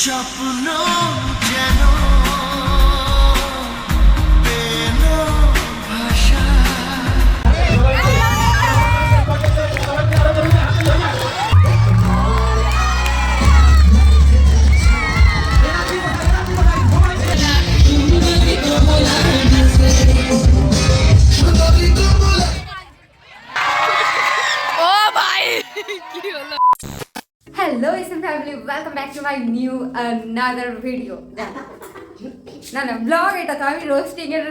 স্বপ্ন যেন পেল ভাষা। Hello SM family, welcome back to my new another video. না ব্লগ, এটা তো আমি রোস্টিং এর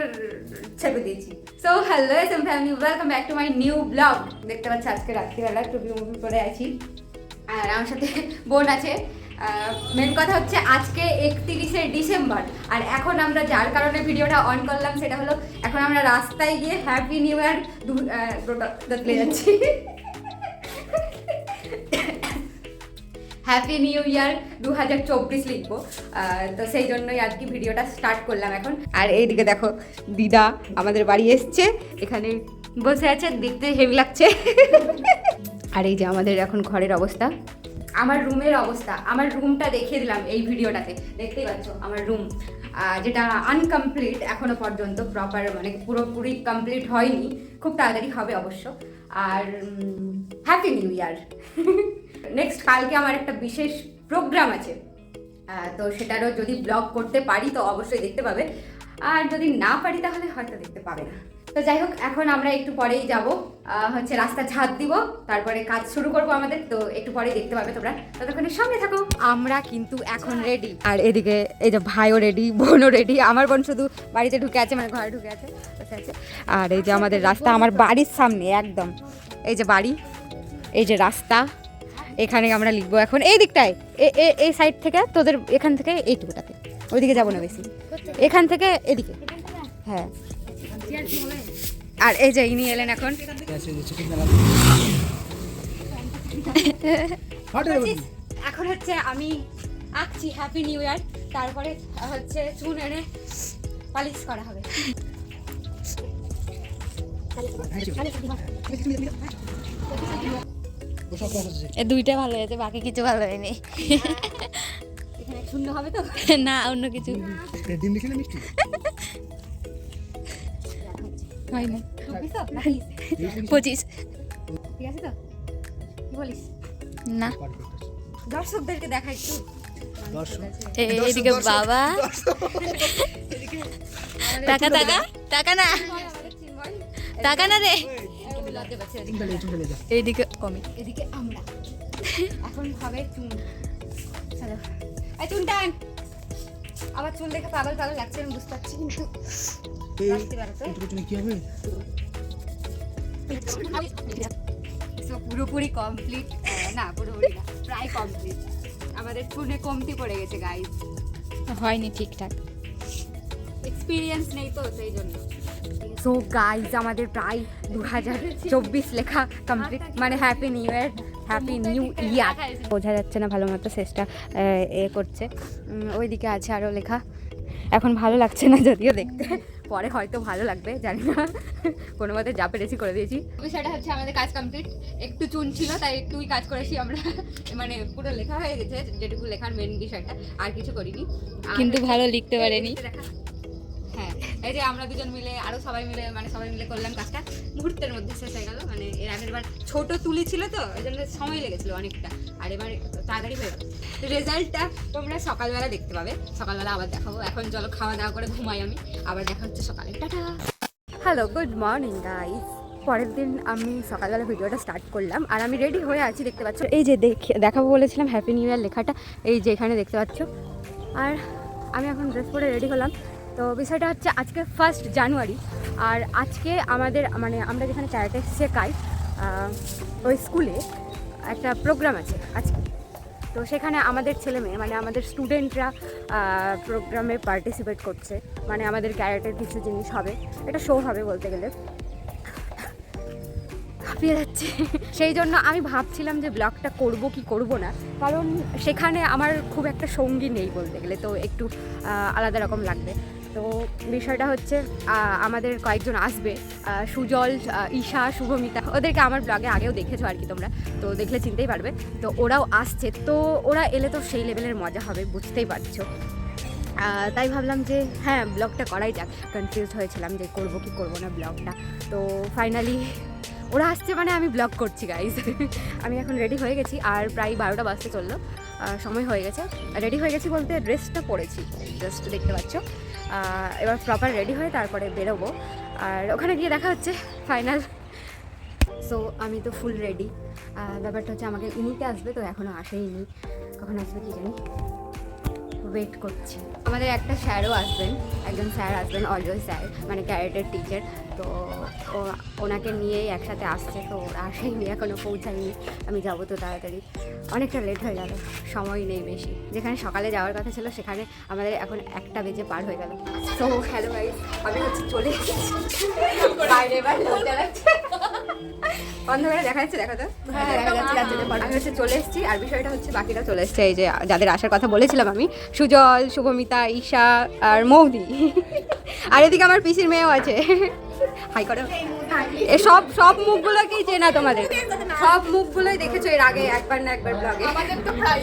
ছেপে দিয়েছি। So hello SM family, welcome back to my new vlog. দেখতে পাচ্ছ আজকে রাত্রিবেলা টুপি মুভি করে আছি আর আমার সাথে বোন আছে। মেন কথা হচ্ছে আজকে 31শে ডিসেম্বর আর এখন আমরা যার কারণে ভিডিওটা অন করলাম সেটা হলো এখন আমরা রাস্তায় গিয়ে হ্যাপি নিউ ইয়ার দেখতে যাচ্ছি। হ্যাপি নিউ ইয়ার 2024 লিখবো, তো সেই জন্যই আর কি ভিডিওটা স্টার্ট করলাম এখন। আর এইদিকে দেখো দিদা আমাদের বাড়ি এসছে, এখানে বসে আছে, দেখতে হেভি লাগছে। আর এই যে আমাদের এখন ঘরের অবস্থা, আমার রুমের অবস্থা, আমার রুমটা দেখিয়ে দিলাম এই ভিডিওটাতে, দেখতেই পাচ্ছ আমার রুম যেটা আনকমপ্লিট এখনো পর্যন্ত, প্রপার মানে পুরোপুরি কমপ্লিট হয়নি, খুব তাড়াতাড়ি হবে অবশ্য। আর হ্যাপি নিউ ইয়ার। নেক্সট কালকে আমার একটা বিশেষ প্রোগ্রাম আছে, তো সেটারও যদি ব্লগ করতে পারি তো অবশ্যই দেখতে পাবে, আর যদি না পারি তাহলে হয়তো দেখতে পাবে না। তো যাই হোক, এখন আমরা একটু পরেই যাব, হচ্ছে রাস্তা ঝাঁট দিব, তারপরে কাজ শুরু করব আমাদের, তো একটু পরেই দেখতে পাবে তোমরা, ততক্ষণে সঙ্গে থাকো। আমরা কিন্তু এখন রেডি, আর এদিকে এই যে ভাইও রেডি, বোনও রেডি। আমার বোন শুধু বাড়িতে ঢুকে আছে, মানে ঘরে ঢুকে আছে, বসে আছে। আর এই যে আমাদের রাস্তা, আমার বাড়ির সামনে একদম, এই যে বাড়ি, এই যে রাস্তা, এখানে আমরা লিখবো এখন এই দিকটায়, এই সাইড থেকে তোদের এখান থেকে এইটুকুটাতে, ওইদিকে যাবো না বেশি, এখান থেকে এদিকে। হ্যাঁ, আর এই যে ইনি এলেন এখন। এখন হচ্ছে আমি আঁকছি হ্যাপি নিউ ইয়ার, তারপরে হচ্ছে চুন এনে পালিশ করা হবে। এ দুইটা ভালো হয়েছে, বাকি কিছু ভালো হয়নি। এখানে শূন্য হবে তো না, অন্য কিছু হয় না। 25 ঠিক আছে তো, কি বলিস? না, দর্শকদেরকে দেখা একটু। এইদিকে বাবা, টাকা টাকা টাকা না, টাকা না রে। এইদিকে অমিত, এদিকে আমরা এখন হবে চুন। চলো, এই চুন টান। আমার চুল দেখে পাগল পাগল লাগছে, আমি বুঝতে পারছি, কিন্তু রাখতে পারো তো? কি হবে? So, পুরোপুরি কমপ্লিট না, পুরোপুরি না, প্রায় কমপ্লিট। আমাদের চুনে কমতি পড়ে গেছে গাইজ, হয়নি ঠিকঠাক, এক্সপিরিয়েন্স নেই তো সেই জন্য। সো গাইজ আমাদের প্রায় 2024 লেখা কমপ্লিট, মানে happy new year, happy new year. বোঝা যাচ্ছে না ভালো মতো, শেষটা করছে, ওইদিকে আছে আরও লেখা। এখন ভালো লাগছে না যদিও দেখতে, পরে হয়তো ভালো লাগবে, জানি না, কোনো মতে যা পেরেছি করে দিয়েছি। বিষয়টা হচ্ছে আমাদের কাজ কমপ্লিট, একটু চুন ছিল তাই একটুই কাজ করেছি আমরা, মানে পুরো লেখা হয়ে গেছে যেটুকু লেখার মেন বিষয়টা, আর কিছু করিনি, কিন্তু ভালো লিখতে পারেনি। হ্যাঁ, এই যে আমরা দুজন মিলে, আরো সবাই মিলে, মানে সবাই মিলে করলাম কাজটা, মুহূর্তের মধ্যে শেষ হয়ে গেল। মানে এর আগের বার ছোট তুলি ছিল তো, এই জন্য সময় লেগেছিল অনেকটা, আর এবার তাড়াতাড়ি হয়ে গেল। রেজাল্টটা তোমরা সকালবেলা দেখতে পাবে, সকালবেলা আবার দেখাবো। এখন চলো খাওয়া দাওয়া করে ঘুমাই আমি, আবার দেখা হচ্ছে সকালে। Tata. Hello, good morning guys. পরের দিন আমি সকালবেলা ভিডিওটা স্টার্ট করলাম, আর আমি রেডি হয়ে আছি, দেখতে পাচ্ছ। এই যে দেখাবো বলেছিলাম হ্যাপি নিউ ইয়ার লেখাটা, এই যে এখানে দেখতে পাচ্ছ। আর আমি এখন ড্রেস পরে রেডি হলাম। তো বিষয়টা হচ্ছে আজকে 1 জানুয়ারি, আর আজকে আমাদের, মানে আমরা যেখানে ক্যারাটে শেখাই ওই স্কুলে একটা প্রোগ্রাম আছে আজকে। তো সেখানে আমাদের ছেলে মেয়ে, মানে আমাদের স্টুডেন্টরা প্রোগ্রামে পার্টিসিপেট করছে, মানে আমাদের ক্যারাটের কিছু জিনিস হবে, এটা শো হবে বলতে গেলে। হাঁপিয়ে যাচ্ছে, সেই জন্য আমি ভাবছিলাম যে ব্লগটা করব কি করব না, কারণ সেখানে আমার খুব একটা সঙ্গী নেই বলতে গেলে, তো একটু আলাদা রকম লাগবে। তো বিষয়টা হচ্ছে আমাদের কয়েকজন আসবে, সুজল, ঈশা, শুভমিতা, ওদেরকে আমার ব্লগে আগেও দেখেছো আর কি তোমরা, তো দেখলে চিনতেই পারবে। তো ওরাও আসছে, তো ওরা এলে তো সেই লেভেলের মজা হবে, বুঝতেই পারছো। তাই ভাবলাম যে হ্যাঁ ব্লগটা করাই যাক। কনফিউজ হয়েছিলাম যে করবো কি করবো না ব্লগটা, তো ফাইনালি ওরা আসছে মানে আমি ব্লগ করছি গাইজ। আমি এখন রেডি হয়ে গেছি, আর প্রায় 12টা বাজতে চললো, সময় হয়ে গেছে। রেডি হয়ে গেছি বলতে ড্রেসটা পরেছি, জাস্ট দেখতে পাচ্ছ। এবার প্রপার রেডি হয়ে তারপরে বেরোবো, আর ওখানে গিয়ে দেখা হচ্ছে ফাইনাল। সো আমি তো ফুল রেডি। ব্যাপারটা হচ্ছে আমাকে নিতে আসবে, তো এখনও আসেইনি, কখন আসবে কি জানি, ওয়েট করছি। আমাদের একটা স্যারও আসবেন, একজন স্যার আসবেন, অলওয়েজ স্যার, মানে ক্যারেটের টিচার, তো ওনাকে নিয়েই একসাথে আসছে, তো ওরা আসেনি, এখনও পৌঁছায়নি। আমি যাবো তো তাড়াতাড়ি, অনেকটা লেট হয়ে গেল, সময় নেই বেশি। যেখানে সকালে যাওয়ার কথা ছিল সেখানে আমাদের এখন 1টা বেজে পার হয়ে গেল। সো হ্যালো গাইস, আমি হচ্ছে চলে এসেছি বাইরে, এবার লজ্জা লাগছে, বন্ধ করে দেখা যাচ্ছে, দেখো তো দেখা যাচ্ছে, আমি হচ্ছে চলে এসেছি। আর বিষয়টা হচ্ছে বাকিরা চলে এসছে, এই যে যাদের আসার কথা বলেছিলাম আমি, সুজল, শুভমিতা, ঈশা আর মৌদি, আর এদিকে আমার পিসির মেয়েও আছে। হাই করো। এ সব মুখগুলোকেই চেনা তোমাদের, সব মুখগুলোই দেখেছো এর আগে একবার না একবার ব্লগে,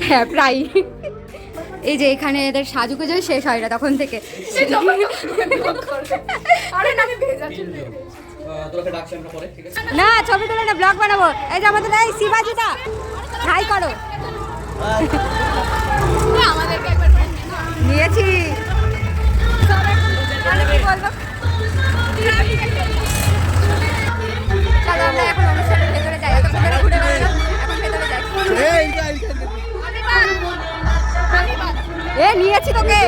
হ্যাঁ প্রায়। এই যে এখানে এদের সাজুকে যায় শেষ হয় না তখন থেকে। না ছবি তুলে না, ব্লগ বানাবো। এই যে আমাদের এই শিবাজিটা, হাই করো। নিয়েছি চলো আমরা এখন অনুষ্ঠানের ভেতরে যাই, এতক্ষণ ধরে ঘুরে বেড়ালাম, এখন ভেতরে যাই। নিয়েছি তোকে।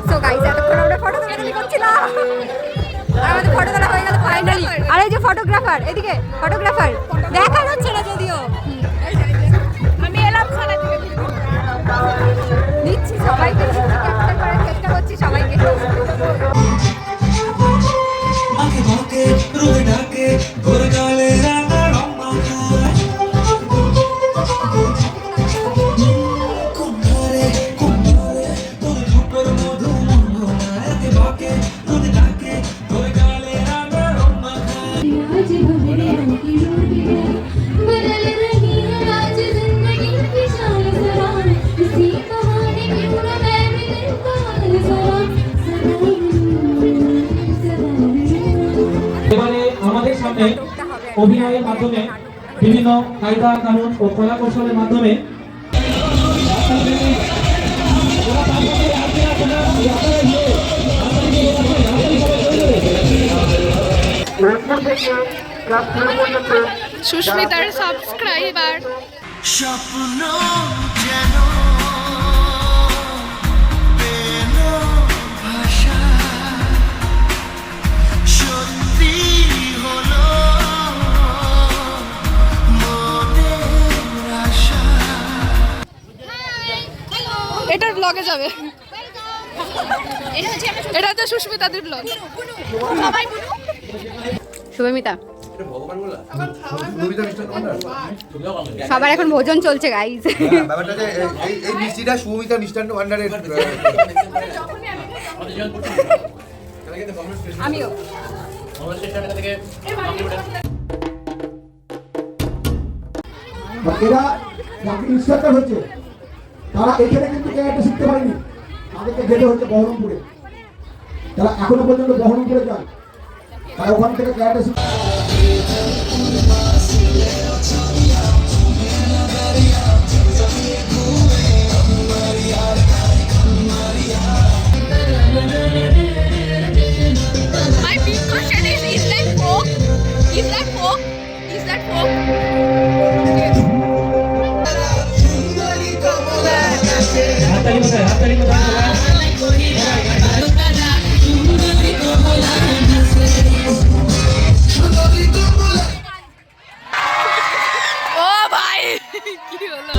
সো গাইস এতক্ষণ আমরা ফটো তুলে করছিলাম, আমাদের ফটো তোলা হয়ে গেল ফাইনালি। আর এই যে ফটোগ্রাফার, এদিকে ফটোগ্রাফার দেখা যাচ্ছে না যদিও, আমি এলাম খানা থেকে নিচ্ছি সবাইকে, ক্যাপচার করার চেষ্টা করছি সবাইকে। আমাদের সামনে অভিনয়ের মাধ্যমে বিভিন্ন কায়দা কানুন ও কলা কৌশলের মাধ্যমে সুস্মিতার সাবস্ক্রাইবার। স্বপ্ন যেন পেল ভাষা, সত্যি হলো মনের আশা। এটার ব্লগে যাবে, এটা হচ্ছে সুস্মিতাদের ব্লগ। শুভমিতা, সবার এখন ভোজন চলছে গাইজ। ব্যাপারটা যে এই মিষ্টিটা সুমিতা মিষ্টান্ন ভান্ডারের। আমিও এরা যাকে ইনস্ট্রাক্টর হচ্ছে তারা এখানে কিন্তু ক্যারেক্টার শিখতে পারেনি, তাদেরকে যেতে হচ্ছে বহরমপুরে। তারা এখনো পর্যন্ত বহরমপুরে যায়, তারা ওখান থেকে ক্যারেক্টার শিখতে। My big question is that folk? Is that folk? Is that folk? ও ভাই কি হলো?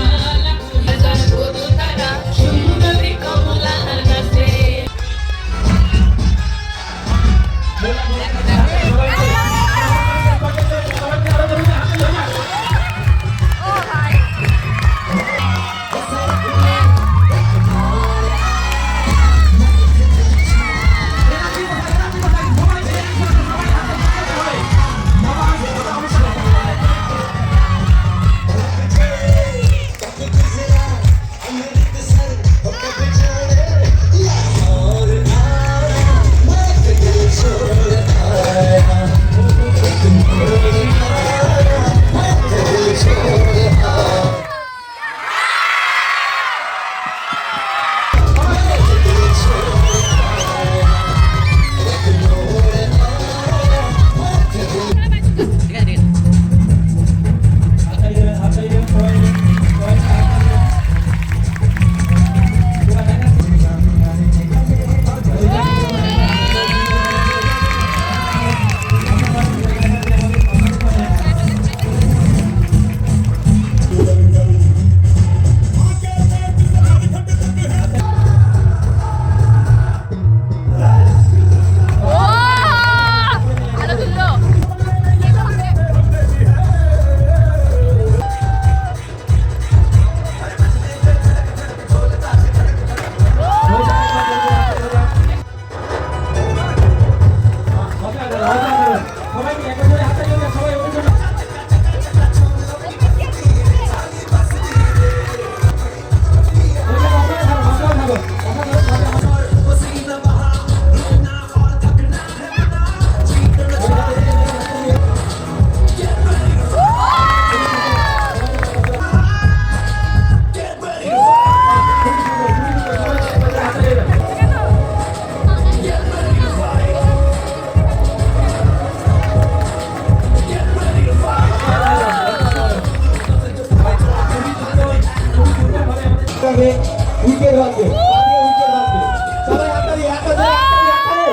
বাজবে, উইকেট বাজবে। সবাই হাততালি, হাততালি, হাততালি, হাততালি।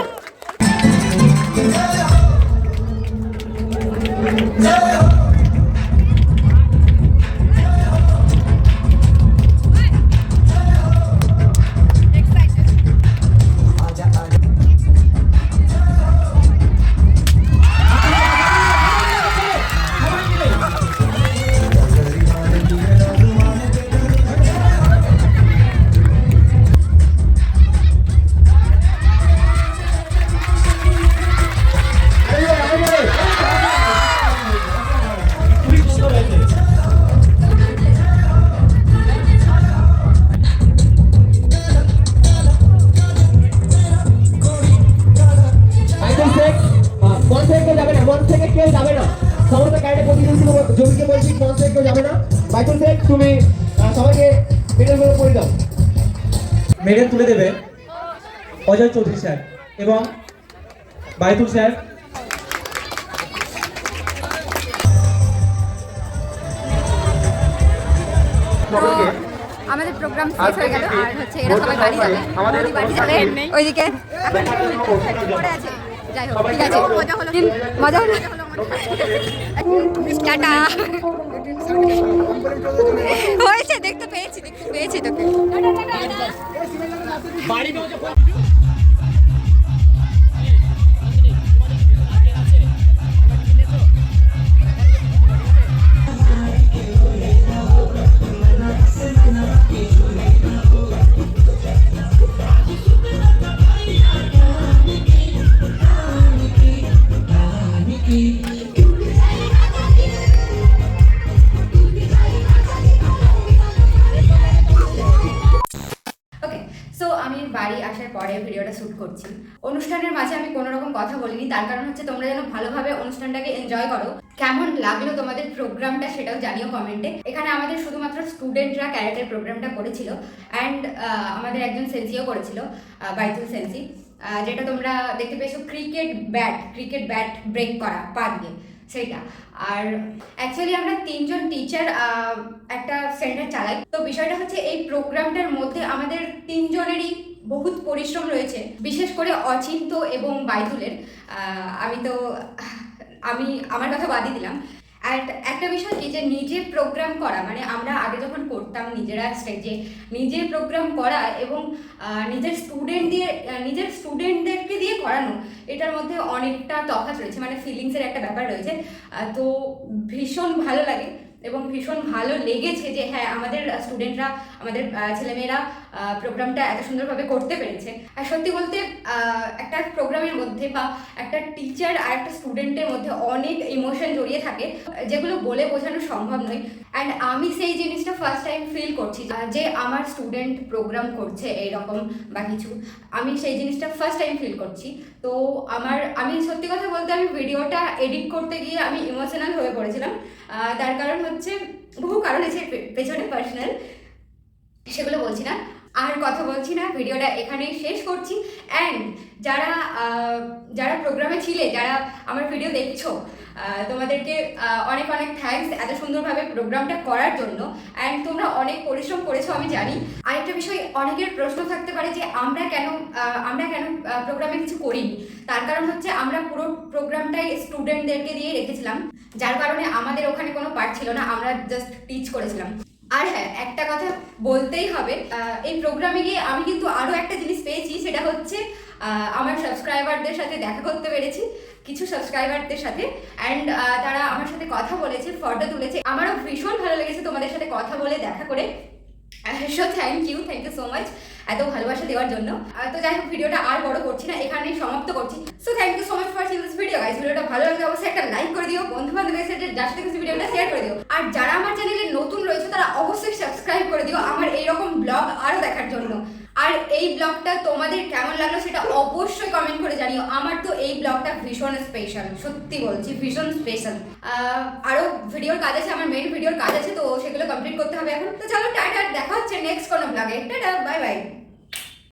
খুবই সুন্দর হয়েছে। মন থেকে কেউ যাবে না, মন থেকে কেউ যাবে না। সমস্ত ক্যারেক্টার প্রতিযোগিতা জমিকে বলছি, মন থেকে কেউ যাবে না। মাইকেল শেখ, তুমি সবাইকে মেডেলগুলো পরিয়ে দাও। মেডেল তুলে দেবে অজয় চৌধুরী স্যার এবং বাইতুল স্যার। আমাদের প্রোগ্রাম শেষ হয়ে গেল আর হচ্ছে এরা সবাই বাড়ি যাবে, বৌদি বাড়ি যাবে ওইদিকে পড়ে আছে। যাই হোক, ঠিক আছে, মজা হলো টাটা। হয়েছে, দেখতে পেয়েছি তোকে। ওকে, সো আমি বাড়ি আসার পরে ভিডিওটা শ্যুট করছি। অনুষ্ঠানের মাঝে আমি কোনো রকম কথা বলিনি, তার কারণ হচ্ছে তোমরা যেন ভালোভাবে অনুষ্ঠানটাকে এনজয় করো। কেমন লাগলো তোমাদের প্রোগ্রামটা সেটাও জানিও কমেন্টে। এখানে আমাদের শুধুমাত্র স্টুডেন্টরা ক্যারেটের প্রোগ্রামটা করেছিল অ্যান্ড আমাদের একজন সেন্সিও করেছিল, বাইতুল সেন্সি, যেটা তোমরা দেখতে পেয়েছো ক্রিকেট ব্যাট ব্রেক করা পা দিয়ে, সেইটা। আর অ্যাকচুয়ালি আমরা 3 জন টিচার একটা সেন্টার চালাই। তো বিষয়টা হচ্ছে এই প্রোগ্রামটার মধ্যে আমাদের 3 জনেরই বহুত পরিশ্রম রয়েছে, বিশেষ করে অচিন্ত এবং বাইতুলের। আমি আমার কথা বাদই দিলাম। অ্যান্ড একটা বিষয় কি, যে নিজে প্রোগ্রাম করা, মানে আমরা আগে যখন করতাম নিজেরা স্টেজে নিজে প্রোগ্রাম করা এবং নিজের স্টুডেন্টদেরকে দিয়ে করানো, এটার মধ্যে অনেকটা তফাৎ রয়েছে, মানে ফিলিংসের একটা ব্যাপার রয়েছে। তো ভীষণ ভালো লাগে এবং ভীষণ ভালো লেগেছে যে হ্যাঁ, আমাদের স্টুডেন্টরা, আমাদের ছেলেমেয়েরা প্রোগ্রামটা এত সুন্দরভাবে করতে পেরেছে। আর সত্যি বলতে একটা প্রোগ্রামের মধ্যে বা একটা টিচার আর একটা স্টুডেন্টের মধ্যে অনেক ইমোশন জড়িয়ে থাকে, যেগুলো বলে বোঝানো সম্ভব নয়। অ্যান্ড আমি সেই জিনিসটা ফার্স্ট টাইম ফিল করছি যে আমার স্টুডেন্ট প্রোগ্রাম করছে এইরকম বা কিছু, আমি সেই জিনিসটা ফার্স্ট টাইম ফিল করছি। তো আমি সত্যি কথা বলতে আমি ভিডিওটা এডিট করতে গিয়ে আমি ইমোশনাল হয়ে পড়েছিলাম। তার কারণ হচ্ছে, বহু কারণ আছে পেছনে পার্সোনাল, সেগুলো বলছি না, আর কথা বলছি না, ভিডিওটা এখানেই শেষ করছি। অ্যান্ড যারা প্রোগ্রামে ছিলে, যারা আমার ভিডিও দেখছো, তোমাদেরকে অনেক থ্যাঙ্কস এত সুন্দরভাবে প্রোগ্রামটা করার জন্য। অ্যান্ড তোমরা অনেক পরিশ্রম করেছো আমি জানি। আরেকটা বিষয়, অনেকের প্রশ্ন থাকতে পারে যে আমরা কেন প্রোগ্রামে কিছু করিনি। তার কারণ হচ্ছে আমরা পুরো প্রোগ্রামটাই স্টুডেন্টদেরকে দিয়ে রেখেছিলাম, যার কারণে আমাদের ওখানে কোনো পার্ট ছিল না, আমরা জাস্ট টিচ করেছিলাম। আর হ্যাঁ, একটা কথা বলতেই হবে, এই প্রোগ্রামে গিয়ে আমি কিন্তু আরও একটা জিনিস পেয়েছি, সেটা হচ্ছে আমার সাবস্ক্রাইবারদের সাথে দেখা করতে পেরেছি, কিছু সাবস্ক্রাইবারদের সাথে। অ্যান্ড তারা আমার সাথে কথা বলেছে, ফটো তুলেছে। আমারও ভীষণ ভালো লেগেছে তোমাদের সাথে কথা বলে, দেখা করে। So thank you so much এত ভালোবাসা দেওয়ার জন্য। তো যাই হোক, ভিডিওটা আর বড় করছি না, এখানেই সমাপ্ত করছি। So thank you so much for sing this video guys. ভিডিওটা ভালো লাগলে অবশ্যই একটা লাইক করে দিও, বন্ধু বান্ধবের সাথে যার সাথে কিছু ভিডিওটা শেয়ার করে দিও। আর যারা আমার চ্যানেলে নতুন রয়েছে তারা অবশ্যই সাবস্ক্রাইব করে দিও আমার এইরকম ব্লগ আরও দেখার জন্য। আর এই ব্লগটা তোমাদের কেমন লাগলো সেটা অবশ্যই কমেন্ট করে জানিও। আমার তো এই ব্লগটা ভীষণ স্পেশাল, সত্যি বলছি ভীষণ স্পেশাল। আরও ভিডিওর কাজ আছে, আমার মেন ভিডিওর কাজ আছে, তো সেগুলো কমপ্লিট করতে হবে এখন। তো চলো টাটা, দেখা হচ্ছে নেক্সট কোনো ব্লগে। Tata, bye bye.